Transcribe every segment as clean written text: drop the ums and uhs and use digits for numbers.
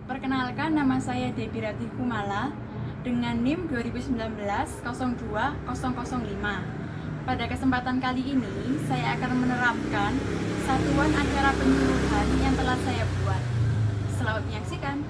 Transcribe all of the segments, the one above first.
Perkenalkan, nama saya Debbie Ratih Kumala dengan NIM 2019-02-005. Pada kesempatan kali ini, saya akan menerapkan satuan acara penyuluhan yang telah saya buat. Selamat menyaksikan.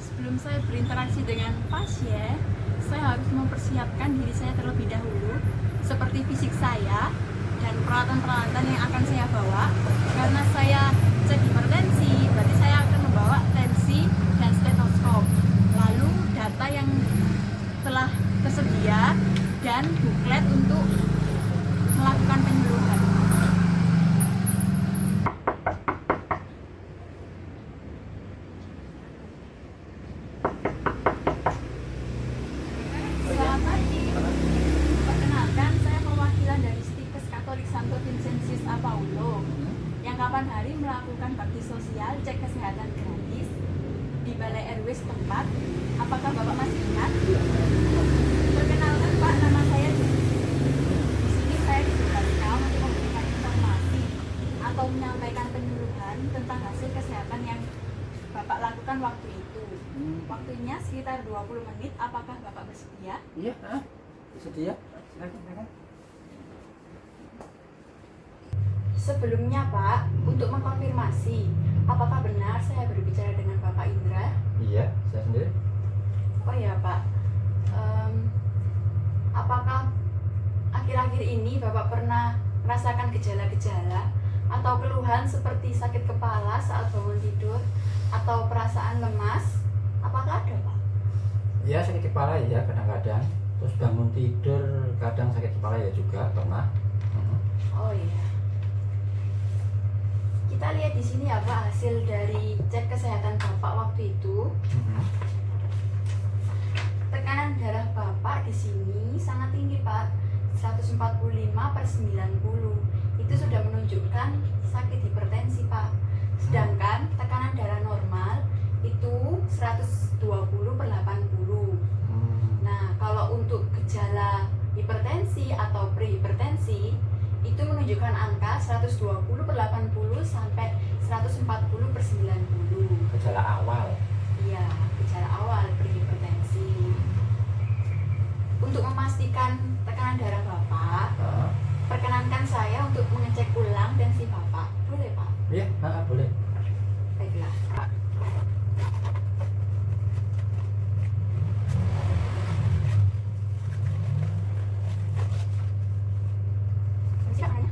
Sebelum saya berinteraksi dengan pasien, saya harus mempersiapkan diri saya terlebih dahulu, seperti fisik saya dan peralatan-peralatan yang akan saya bawa. Karena saya cek hipertensi, berarti saya akan membawa tensi dan stetoskop, lalu data yang telah tersedia dan buklet untuk melakukan penyuluhan. Selamat pagi. Perkenalkan, saya perwakilan dari Stikes Katolik Santo Vincentius Apaulo yang kapan hari melakukan bakti sosial cek kesehatan gratis di Balai RW setempat. Apakah Bapak masih ingat? Perkenalkan Pak, nama saya Debbie. Di sini saya ditugaskan untuk memberikan informasi atau menyampaikan penyuluhan tentang hasil kesehatan yang Bapak lakukan waktu itu. Waktunya sekitar 20 menit. Apakah Bapak bersedia? Iya, bersedia. Silakan. Sebelumnya Pak, untuk mengkonfirmasi, apakah benar saya berbicara dengan Bapak Indra? Iya, saya sendiri. Oh ya Pak, apakah akhir-akhir ini Bapak pernah merasakan gejala-gejala atau keluhan seperti sakit kepala saat bangun tidur atau perasaan lemas? Apakah ada Pak? Iya, sakit kepala ya kadang-kadang. Terus bangun tidur kadang sakit kepala ya juga pernah. Oh iya. Kita lihat di sini ya Pak, hasil dari cek kesehatan Bapak waktu itu. Tekanan darah Bapak di sini sangat tinggi Pak, 145/90. Itu sudah menunjukkan sakit hipertensi Pak. Sedangkan tekanan darah normal itu 120/80. Nah, kalau untuk gejala hipertensi atau prehipertensi itu menunjukkan angka 120/80 sampai 140/90. Gejala awal. Iya, gejala awal prehipertensi. Untuk memastikan tekanan darah Bapak, perkenankan saya untuk mengecek ulang tensi Bapak. Boleh Pak? Iya, boleh. Baiklah Pak. Siap Ayah?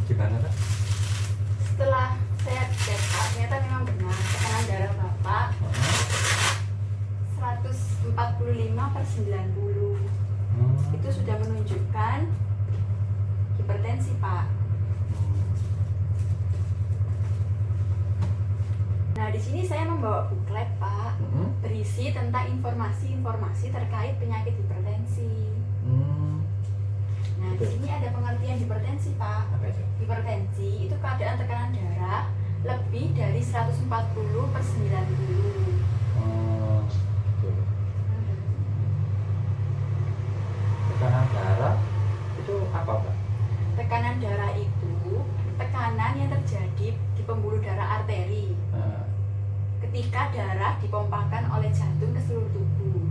Gimana, Pak? Setelah saya cek Pak, ternyata memang benar tekanan darah Bapak 145/90. Itu sudah menunjukkan hipertensi Pak. Nah, di sini saya membawa buklet Pak, berisi tentang informasi-informasi terkait penyakit hipertensi. Nah, di sini ada pengertian hipertensi Pak. Apa itu? Hipertensi itu keadaan tekanan darah lebih dari 140/90. Betul. Tekanan darah itu apa, Pak? Tekanan darah itu tekanan yang terjadi di pembuluh darah arteri ketika darah dipompakan oleh jantung ke seluruh tubuh.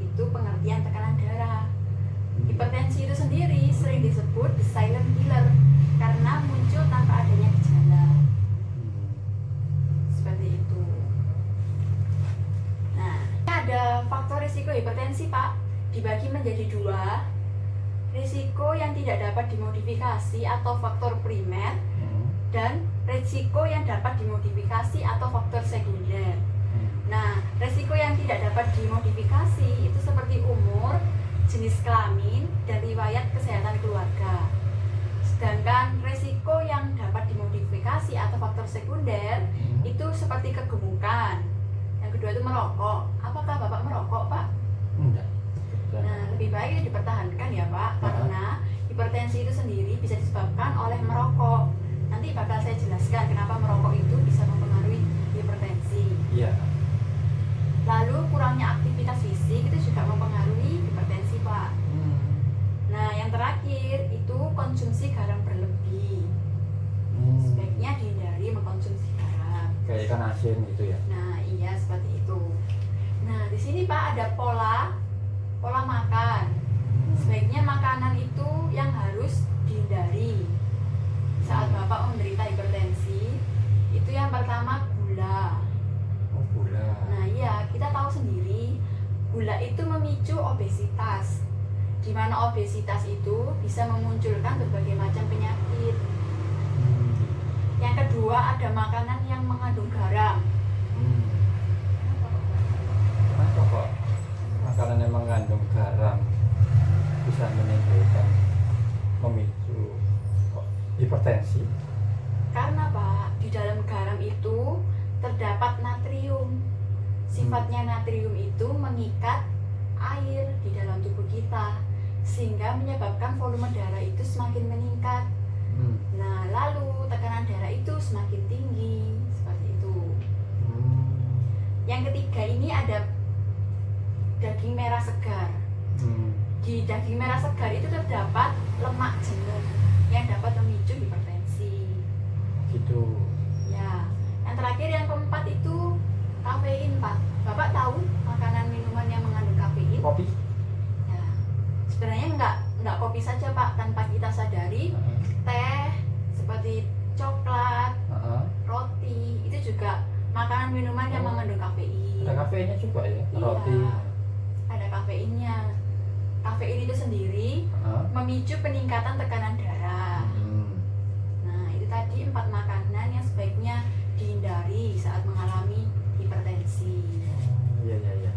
Itu pengertian tekanan darah. Hipertensi itu sendiri sering disebut the silent killer karena muncul tanpa adanya gejala. Seperti itu. Nah, ada faktor risiko hipertensi Pak, dibagi menjadi dua. Risiko yang tidak dapat dimodifikasi atau faktor primer dan resiko yang dapat dimodifikasi atau faktor sekunder. Nah, resiko yang tidak dapat dimodifikasi itu seperti umur, jenis kelamin, dan riwayat kesehatan keluarga. Sedangkan resiko yang dapat dimodifikasi atau faktor sekunder itu seperti kegemukan. Yang kedua itu merokok. Apakah Bapak merokok, Pak? Enggak. Nah, lebih baik dipertahankan ya, Pak, karena hipertensi itu sendiri bisa disebabkan oleh merokok. Nanti bakal saya jelaskan kenapa merokok itu bisa mempengaruhi hipertensi. Iya. Lalu kurangnya aktivitas fisik itu juga mempengaruhi hipertensi, Pak. Nah, yang terakhir itu konsumsi garam berlebih. Sebaiknya dihindari mengkonsumsi garam. Kayak ikan asin gitu ya. Nah, iya seperti itu. Nah, di sini Pak ada pola makan. Sebaiknya makanan itu yang harus dihindari saat Bapak menderita hipertensi. Itu yang pertama gula. Oh, gula. Nah, iya, kita tahu sendiri gula itu memicu obesitas. Di mana obesitas itu bisa memunculkan berbagai macam penyakit. Yang kedua ada makanan yang mengandung garam. Kenapa kok makanan yang mengandung garam bisa menimbulkan memicu hipertensi? Karena Pak, di dalam garam itu terdapat natrium. Sifatnya natrium itu mengikat air di dalam tubuh kita, sehingga menyebabkan volume darah itu semakin meningkat. Nah, lalu tekanan darah itu semakin tinggi, seperti itu. Yang ketiga ini ada daging merah segar. Di daging merah segar itu terdapat lemak jenuh yang dapat memicu hipertensi. Gitu. Ya, yang terakhir yang keempat itu kafein, Pak. Bapak tahu makanan minuman yang mengandung kafein? Kopi? Ya, sebenarnya enggak kopi saja, Pak. Tanpa kita sadari, teh seperti coklat, roti itu juga makanan minuman yang mengandung kafein. Ada kafeinnya juga ya? Iya, Roti. ada kafeinnya. Kafein itu sendiri memicu peningkatan tekanan darah. Nah, itu tadi 4 makanan yang sebaiknya dihindari saat mengalami hipertensi. Iya.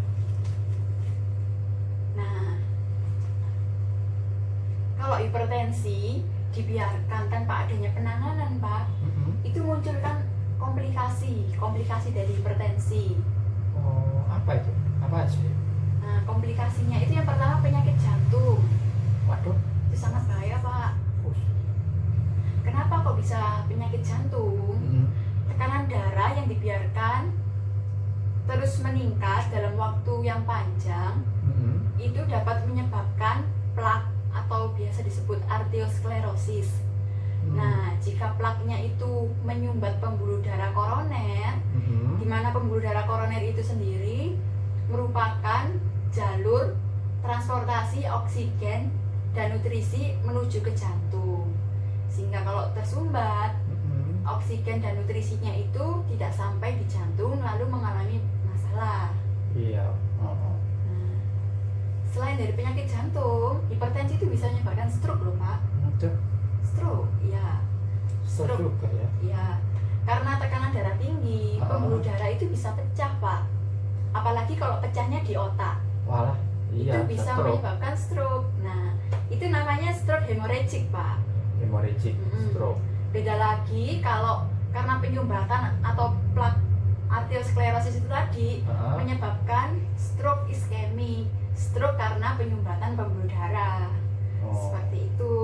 Nah, kalau hipertensi dibiarkan tanpa adanya penanganan, Pak, itu munculkan komplikasi dari hipertensi. Oh, apa itu? Apa aja? Nah, komplikasinya itu yang pertama penyakit jantung. Waduh. Itu sangat bahaya, Pak. Kenapa kok bisa penyakit jantung? Tekanan darah yang dibiarkan terus meningkat dalam waktu yang panjang itu dapat menyebabkan plak atau biasa disebut arteriosklerosis. Nah, jika plaknya itu menyumbat pembuluh darah koroner, di mana pembuluh darah koroner itu sendiri merupakan jalur transportasi oksigen dan nutrisi menuju ke jantung. Sehingga kalau tersumbat, oksigen dan nutrisinya itu tidak sampai di jantung lalu mengalami masalah. Iya. Nah, selain dari penyakit jantung, hipertensi itu bisa menyebabkan stroke loh, Pak. Stroke, iya. Stroke juga ya? Iya. Karena tekanan darah tinggi, pembuluh darah itu bisa pecah, Pak. Apalagi kalau pecahnya di otak. Walah, iya. Itu bisa menyebabkan stroke. Nah, itu namanya stroke hemorrhagic, Pak. Hemorrhagic stroke. Beda lagi kalau karena penyumbatan atau plak arteriosklerosis itu tadi menyebabkan stroke iskemik. Stroke karena penyumbatan pembuluh darah. Seperti itu.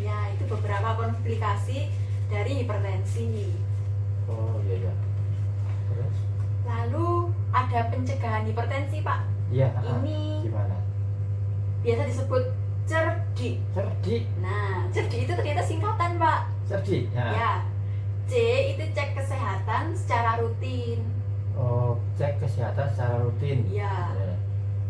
Ya, itu beberapa komplikasi dari hipertensi. Oh, iya. Terus? Lalu ada pencegahan hipertensi, Pak. Iya. Ini gimana? Biasa disebut cerdik. Cerdik. Nah, cerdik itu ternyata singkatan, Pak. Cerdik. Ya. C itu cek kesehatan secara rutin. Oh, cek kesehatan secara rutin. Iya.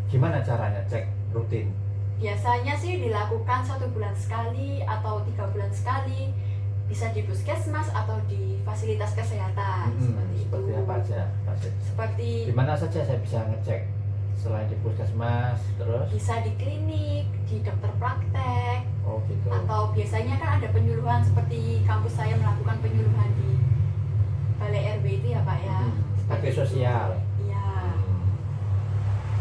Gimana caranya cek rutin? Biasanya sih dilakukan 1 bulan sekali atau 3 bulan sekali. Bisa di puskesmas atau di fasilitas kesehatan. Seperti itu. Seperti apa aja? Seperti di mana saja saya bisa ngecek Selain di puskesmas, terus? Bisa di klinik, di dokter praktek, Oh gitu. atau biasanya kan ada penyuluhan seperti kampus saya melakukan penyuluhan di Balai RW itu ya Pak ya. Sebagai Seperti itu. sosial. Iya. Hmm.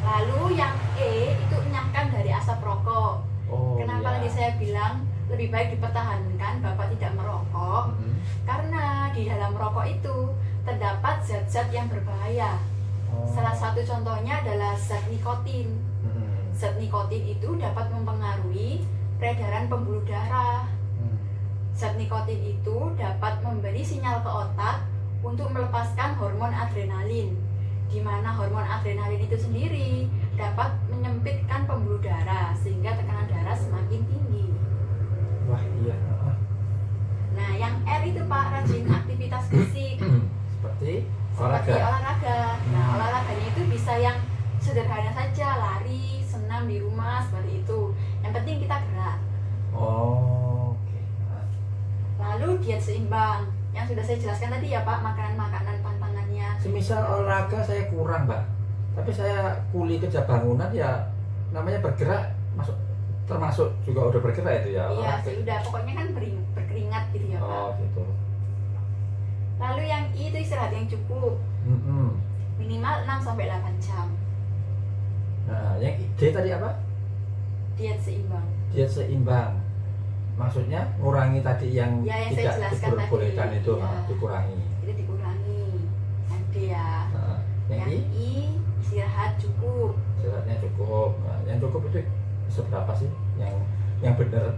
Lalu yang E itu enyahkan dari asap rokok. Oh Kenapa iya. tadi saya bilang lebih baik dipertahankan Bapak tidak merokok? Mm-mm. Karena di dalam rokok itu terdapat zat-zat yang berbahaya. Oh. Salah satu contohnya adalah zat nikotin. Mm-mm. Zat nikotin itu dapat mempengaruhi peredaran pembuluh darah. Hmm. Zat nikotin itu dapat memberi sinyal ke otak untuk melepaskan hormon adrenalin, di mana hormon adrenalin itu sendiri dapat menyempitkan pembuluh darah sehingga tekanan darah semakin tinggi. Wah iya. Nah, yang R itu Pak, rajin aktivitas fisik Seperti seperti olahraga. olahraga. Nah, olahraganya itu bisa yang sederhana saja, lari, senam di rumah seperti itu. Yang penting kita gerak. Oh, oke. Nah, Lalu diet seimbang, yang sudah saya jelaskan tadi ya Pak, makanan-makanan pantangannya. semisal olahraga saya kurang, Mbak. Tapi saya kuli kerja bangunan ya namanya bergerak termasuk juga udah bergerak itu ya. Iya, olahraga. sih udah pokoknya kan berkeringat gitu ya Pak. Oh, gitu. Lalu yang I itu istirahat yang cukup, Mm-mm. minimal 6 sampai 8 jam. Nah, yang D tadi apa? Diet seimbang. Diet seimbang. Maksudnya ngurangi tadi yang Ya, yang saya tidak jelaskan diperbolehkan tadi. itu Iya. dikurangi. Itu dikurangi. Yang D ya. Nah, yang Yang I I istirahat cukup. istirahatnya cukup. Nah, yang cukup itu seberapa sih? Yang benar?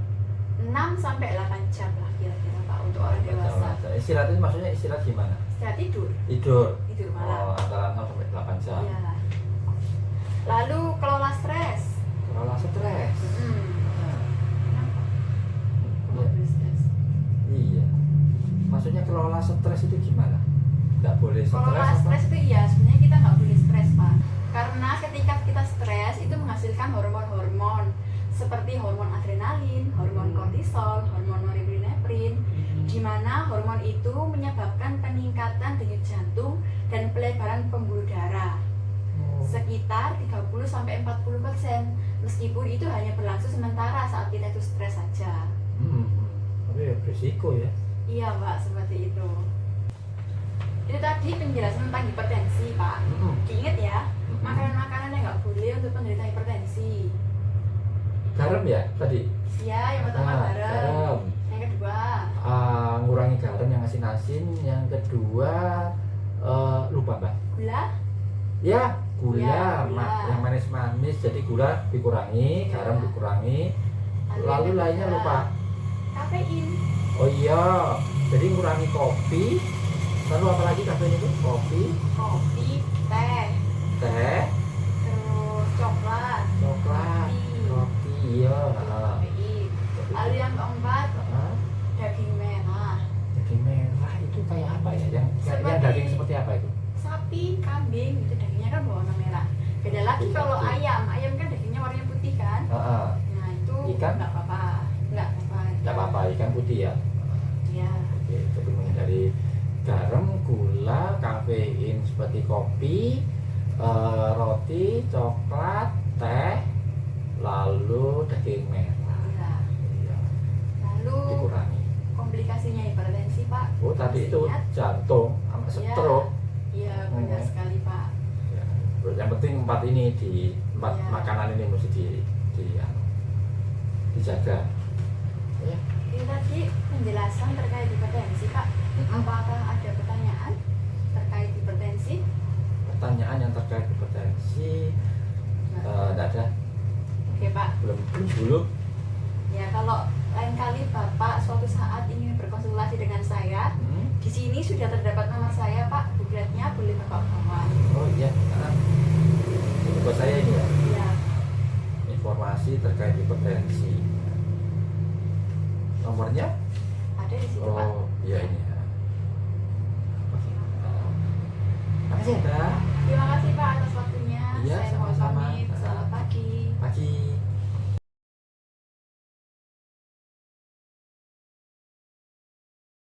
6 sampai 8 jam lah kira-kira Pak untuk orang dewasa. Istirahat itu maksudnya istirahat gimana? Istirahat tidur, Tidur. tidur malam. Oh, antara 6 sampai 8 jam. Iya. Lalu kelola stres. Kelola stres. Kenapa? Iya. Kelola stres. Iya. Maksudnya kelola stres itu gimana? Nggak boleh stres Kelola apa? stres itu iya, sebenarnya kita nggak boleh stres Pak. Karena ketika kita stres itu menghasilkan hormon-hormon seperti hormon adrenalin, hormon kortisol, hormon norepinefrin, di mana hormon itu menyebabkan peningkatan denyut jantung dan pelebaran pembuluh darah Oh. sekitar 30-40%. Meskipun itu hanya berlangsung sementara saat kita itu stres saja. Tapi ya berisiko ya. Iya Mbak, seperti itu. Itu tadi penjelasan tentang hipertensi Pak. Diingat ya, makanan-makanan yang nggak boleh untuk penderita hipertensi. Garam ya tadi. Ya, yang pertama garam. Garam. Yang kedua, Ngurangi garam yang asin-asin. Yang kedua lupa Mbak. gula. Ya gula, Ya, gula. yang manis-manis. Jadi gula dikurangi, Ya. garam dikurangi. Lalu yang lainnya ketiga, lupa. kafein. Oh iya, jadi ngurangi kopi. Lalu apa lagi kafein itu? Kopi, Kopi, teh, teh, terus coklat, coklat, roti. Iya. kafein. Lalu yang keempat, daging merah. Daging merah itu kayak apa ya? Yang Seperti- daging seperti apa itu? Sapi, kambing, itu dagingnya kan berwarna merah. Beda lagi Iya, kalau iya. ayam kan dagingnya warnanya putih kan. Nah itu Ikan? nggak apa-apa, nggak apa-apa. Tidak apa-apa, ikan putih ya. Ya, Oke, jadi menghindari garam, gula, kafein seperti kopi, roti, coklat, teh, lalu daging merah. ya. Iya, Lalu dikurangi. komplikasinya hipertensi Pak. Oh tadi itu Masih ingat? jantung sama Iya. stroke. Iya benar Hmm. sekali Pak. Ya. Yang penting empat Iya. makanan ini mesti dijaga. Ya. Ini tadi penjelasan terkait hipertensi Pak. Apakah ada pertanyaan terkait hipertensi? Pertanyaan yang terkait hipertensi tidak ada, Oke Pak. belum. Ya kalau lain kali Bapak suatu saat ingin berkonsultasi dengan saya, di sini sudah terdapat nomor saya Pak. Bukletnya boleh Bapak bawa. Oh iya, ini buat saya ini ya, Iya. informasi terkait hipertensi. Nomornya? Ada di situ Pak. Oh iya ini ya. Oke. Makasih ya. Terima kasih Pak atas waktunya. Iya, Saya mohon sama-sama. pamit. Selamat pagi. Pagi.